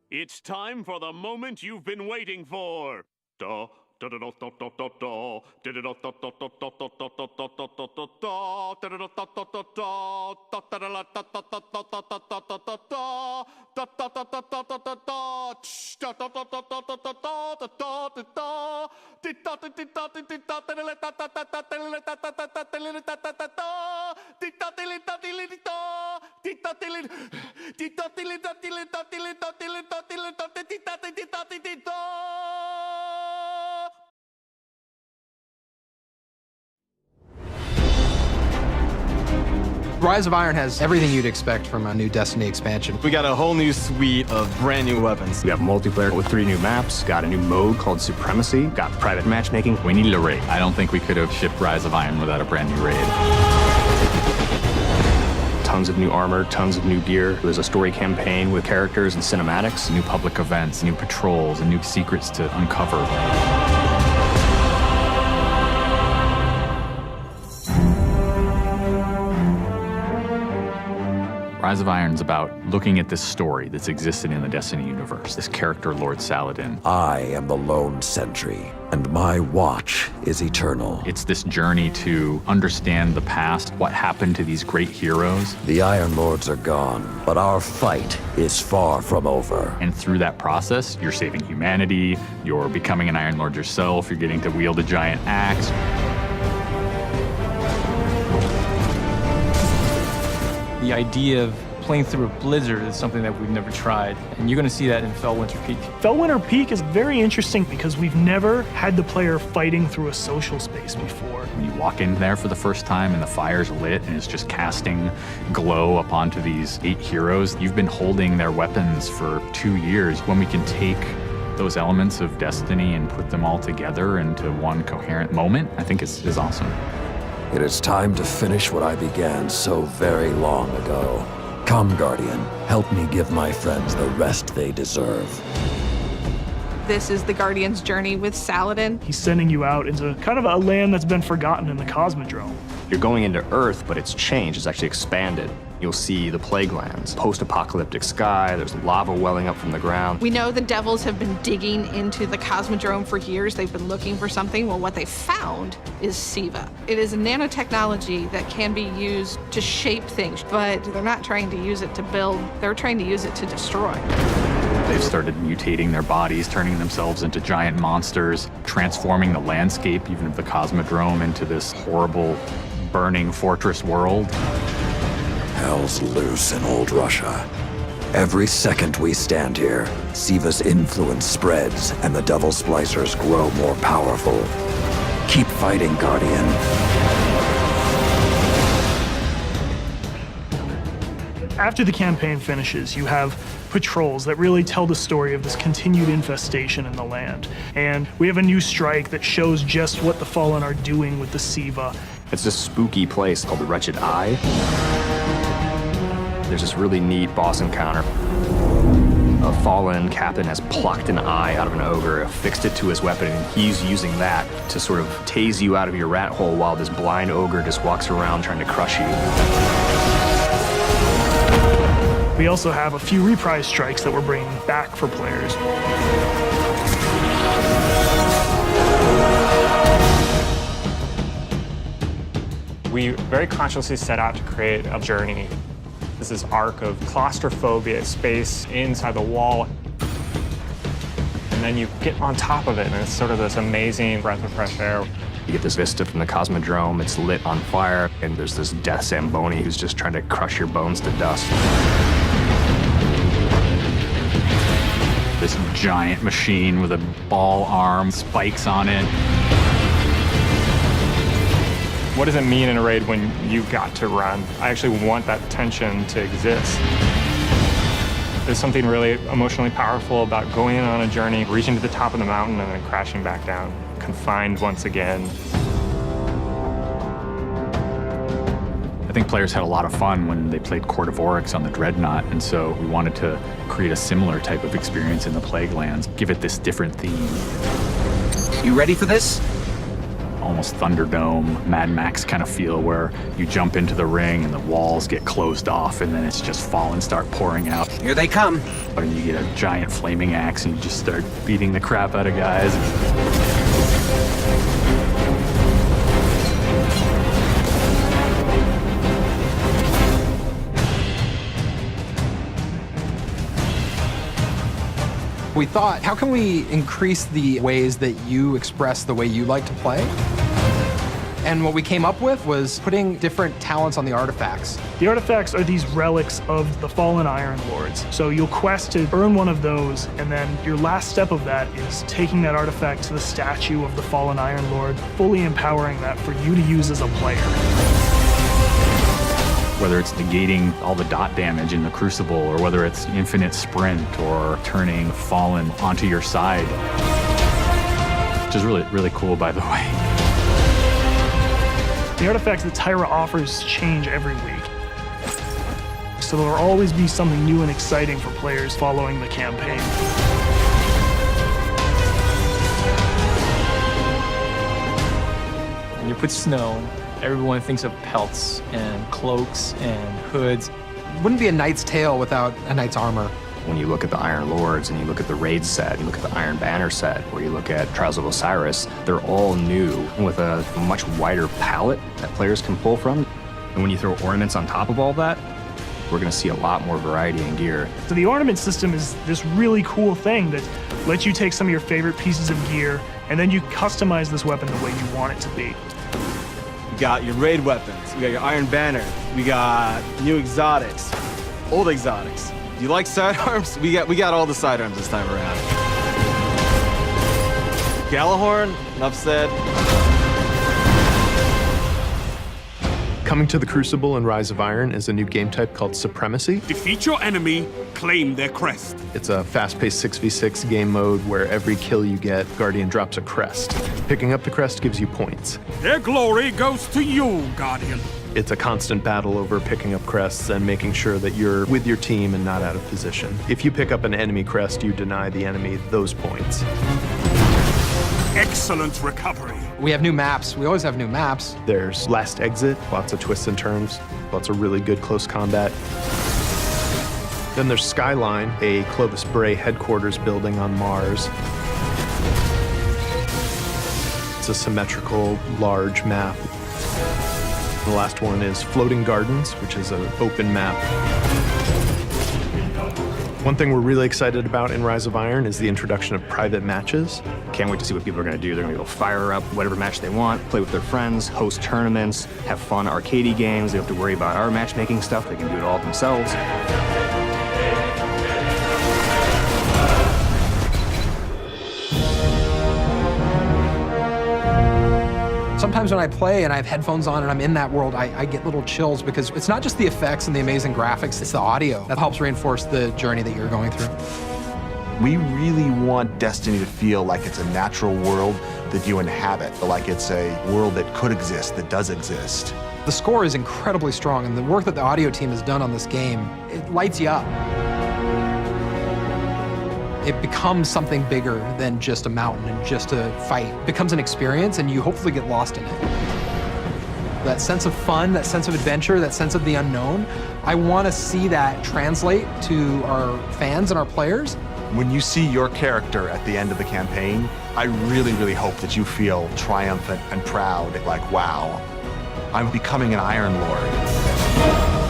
It's time for the moment you've been waiting for. Da da da da da da da da da da da da da Rise of Iron has everything you'd expect from a new Destiny expansion. We got a whole new suite of brand new weapons. We have multiplayer with 3 new maps, got a new mode called Supremacy, got private matchmaking. We needed a raid. I don't think we could have shipped Rise of Iron without a brand new raid. Tons of new armor, tons of new gear. There's a story campaign with characters and cinematics. New public events, new patrols, and new secrets to uncover. Rise of Iron's about looking at this story that's existed in the Destiny universe, this character, Lord Saladin. I am the lone sentry, and my watch is eternal. It's this journey to understand the past, what happened to these great heroes. The Iron Lords are gone, but our fight is far from over. And through that process, you're saving humanity, you're becoming an Iron Lord yourself, you're getting to wield a giant axe. The idea of playing through a blizzard is something that we've never tried, and you're going to see that in Fellwinter Peak. Fellwinter Peak is very interesting because we've never had the player fighting through a social space before. When you walk in there for the first time and the fire's lit and it's just casting glow up onto these 8 heroes, you've been holding their weapons for 2 years. When we can take those elements of Destiny and put them all together into one coherent moment, I think is awesome. It is time to finish what I began so very long ago. Come, Guardian, help me give my friends the rest they deserve. This is the Guardian's journey with Saladin. He's sending you out into kind of a land that's been forgotten in the Cosmodrome. You're going into Earth, but it's changed, it's actually expanded. You'll see the plague lands, post-apocalyptic sky, there's lava welling up from the ground. We know the Devils have been digging into the Cosmodrome for years. They've been looking for something. Well, what they found is SIVA. It is a nanotechnology that can be used to shape things, but they're not trying to use it to build, they're trying to use it to destroy. They've started mutating their bodies, turning themselves into giant monsters, transforming the landscape, even of the Cosmodrome, into this horrible, burning fortress world. Hell's loose in old Russia. Every second we stand here, SIVA's influence spreads and the Devil Splicers grow more powerful. Keep fighting, Guardian. After the campaign finishes, you have patrols that really tell the story of this continued infestation in the land. And we have a new strike that shows just what the Fallen are doing with the SIVA. It's this spooky place called the Wretched Eye. There's this really neat boss encounter. A fallen captain has plucked an eye out of an ogre, affixed it to his weapon, and he's using that to sort of tase you out of your rat hole while this blind ogre just walks around trying to crush you. We also have a few reprise strikes that we're bringing back for players. We very consciously set out to create a journey. This is arc of claustrophobia, space inside the wall. And then you get on top of it, and it's sort of this amazing breath of fresh air. You get this vista from the Cosmodrome, it's lit on fire, and there's this death Zamboni who's just trying to crush your bones to dust. This giant machine with a ball arm, spikes on it. What does it mean in a raid when you've got to run? I actually want that tension to exist. There's something really emotionally powerful about going on a journey, reaching to the top of the mountain and then crashing back down, confined once again. I think players had a lot of fun when they played Court of Oryx on the Dreadnought, and so we wanted to create a similar type of experience in the Plague Lands, give it this different theme. You ready for this? almost Thunderdome, Mad Max kind of feel where you jump into the ring and the walls get closed off and then it's just Fallen start pouring out. Here they come. And you get a giant flaming axe and you just start beating the crap out of guys. We thought, how can we increase the ways that you express the way you like to play? And what we came up with was putting different talents on the artifacts. The artifacts are these relics of the fallen Iron Lords. So you'll quest to earn one of those, and then your last step of that is taking that artifact to the statue of the fallen Iron Lord, fully empowering that for you to use as a player. Whether it's negating all the dot damage in the Crucible, or whether it's infinite sprint, or turning Fallen onto your side. Which is really, really cool, by the way. The artifacts that Tyra offers change every week. So there'll always be something new and exciting for players following the campaign. When you put snow, everyone thinks of pelts and cloaks and hoods. It wouldn't be a knight's tale without a knight's armor. When you look at the Iron Lords and you look at the Raid set, you look at the Iron Banner set, or you look at Trials of Osiris, they're all new with a much wider palette that players can pull from. And when you throw ornaments on top of all that, we're going to see a lot more variety in gear. So the ornament system is this really cool thing that lets you take some of your favorite pieces of gear and then you customize this weapon the way you want it to be. You got your raid weapons, we got your Iron Banner, we got new exotics, old exotics. Do you like sidearms? We got all the sidearms this time around. Gallahorn, enough said. Coming to the Crucible and Rise of Iron is a new game type called Supremacy. Defeat your enemy, claim their crest. It's a fast-paced 6v6 game mode where every kill you get, Guardian drops a crest. Picking up the crest gives you points. Their glory goes to you, Guardian. It's a constant battle over picking up crests and making sure that you're with your team and not out of position. If you pick up an enemy crest, you deny the enemy those points. Excellent recovery. We have new maps. We always have new maps. There's Last Exit, lots of twists and turns, lots of really good close combat. Then there's Skyline, a Clovis Bray headquarters building on Mars. It's a symmetrical, large map. The last one is Floating Gardens, which is an open map. One thing we're really excited about in Rise of Iron is the introduction of private matches. Can't wait to see what people are going to do. They're going to go fire up whatever match they want, play with their friends, host tournaments, have fun arcadey games. They don't have to worry about our matchmaking stuff. They can do it all themselves. Sometimes when I play and I have headphones on and I'm in that world, I get little chills because it's not just the effects and the amazing graphics, it's the audio that helps reinforce the journey that you're going through. We really want Destiny to feel like it's a natural world that you inhabit, like it's a world that could exist, that does exist. The score is incredibly strong, and the work that the audio team has done on this game, it lights you up. It becomes something bigger than just a mountain and just a fight. It becomes an experience, and you hopefully get lost in it. That sense of fun, that sense of adventure, that sense of the unknown, I want to see that translate to our fans and our players. When you see your character at the end of the campaign, I really, really hope that you feel triumphant and proud, like, wow, I'm becoming an Iron Lord.